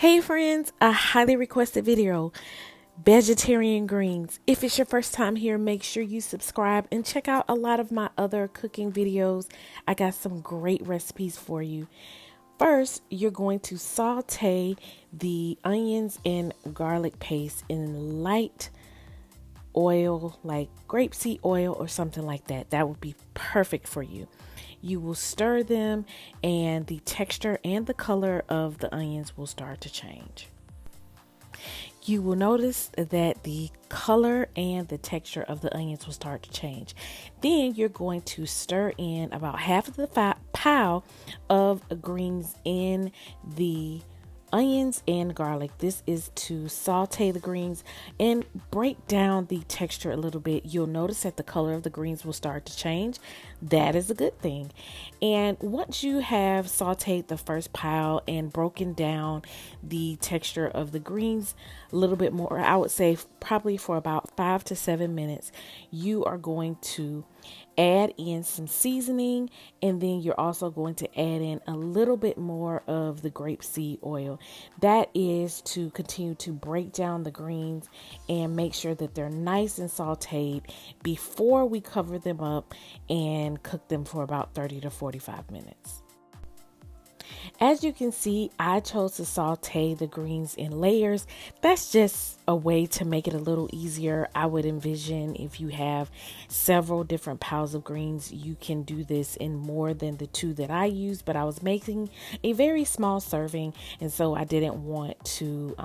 Hey friends, a highly requested video, vegetarian greens. If it's your first time here, make sure you subscribe and check out a lot of my other cooking videos. I got some great recipes for you. First, you're going to saute the onions and garlic paste in light oil, like grapeseed oil or something like that. That would be perfect for you. You will stir them and the texture and the color of the onions will start to change. You will notice that the color and the texture of the onions will start to change. Then you're going to stir in about half of the pile of greens in the onions and garlic. This is to saute the greens and break down the texture a little bit. You'll notice that the color of the greens will start to change. That is a good thing. And once you have sauteed the first pile and broken down the texture of the greens a little bit more, I would say probably for about 5 to 7 minutes, you are going to add in some seasoning, and then you're also going to add in a little bit more of the grapeseed oil. That is to continue to break down the greens and make sure that they're nice and sauteed before we cover them up and cook them for about 30 to 45 minutes. As you can see, I chose to saute the greens in layers. That's just a way to make it a little easier. I would envision if you have several different piles of greens, you can do this in more than the two that I used, but I was making a very small serving, and so I didn't want to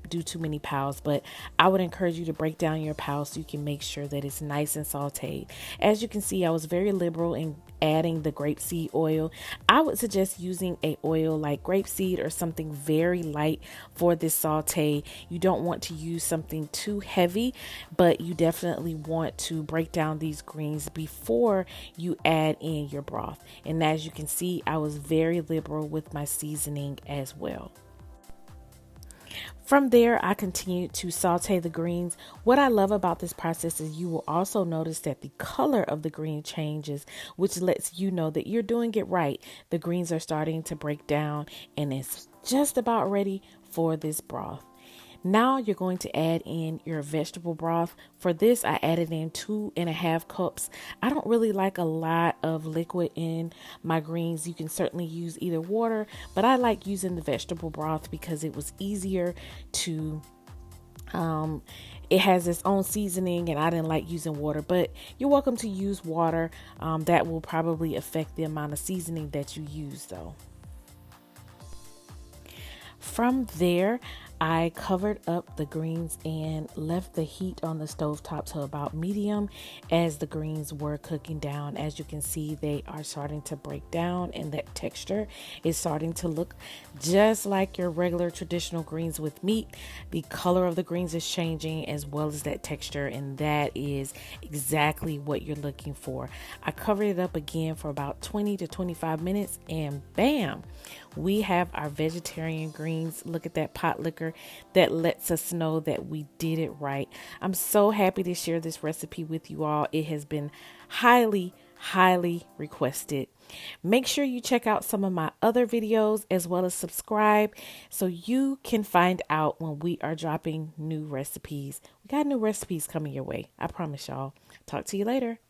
do too many piles, but I would encourage you to break down your piles so you can make sure that it's nice and sauteed. As you can see, I was very liberal in adding the grapeseed oil. I would suggest using a oil like grapeseed or something very light for this saute. You don't want to use something too heavy, but you definitely want to break down these greens before you add in your broth. And as you can see, I was very liberal with my seasoning as well. From there, I continued to saute the greens. What I love about this process is you will also notice that the color of the green changes, which lets you know that you're doing it right. The greens are starting to break down and it's just about ready for this broth. Now you're going to add in your vegetable broth. For this, I added in 2.5 cups. I don't really like a lot of liquid in my greens. You can certainly use either water, but I like using the vegetable broth because it was easier to it has its own seasoning, and I didn't like using water, but you're welcome to use water. That will probably affect the amount of seasoning that you use though. From there, I covered up the greens and left the heat on the stovetop to about medium as the greens were cooking down. As you can see, they are starting to break down and that texture is starting to look just like your regular traditional greens with meat. The color of the greens is changing as well as that texture, and that is exactly what you're looking for. I covered it up again for about 20 to 25 minutes and bam, we have our vegetarian greens. Look at that pot liquor. That lets us know that we did it right. I'm so happy to share this recipe with you all. It has been highly requested. Make sure you check out some of my other videos as well as subscribe so you can find out when we are dropping new recipes. We got new recipes coming your way. I promise y'all. Talk to you later.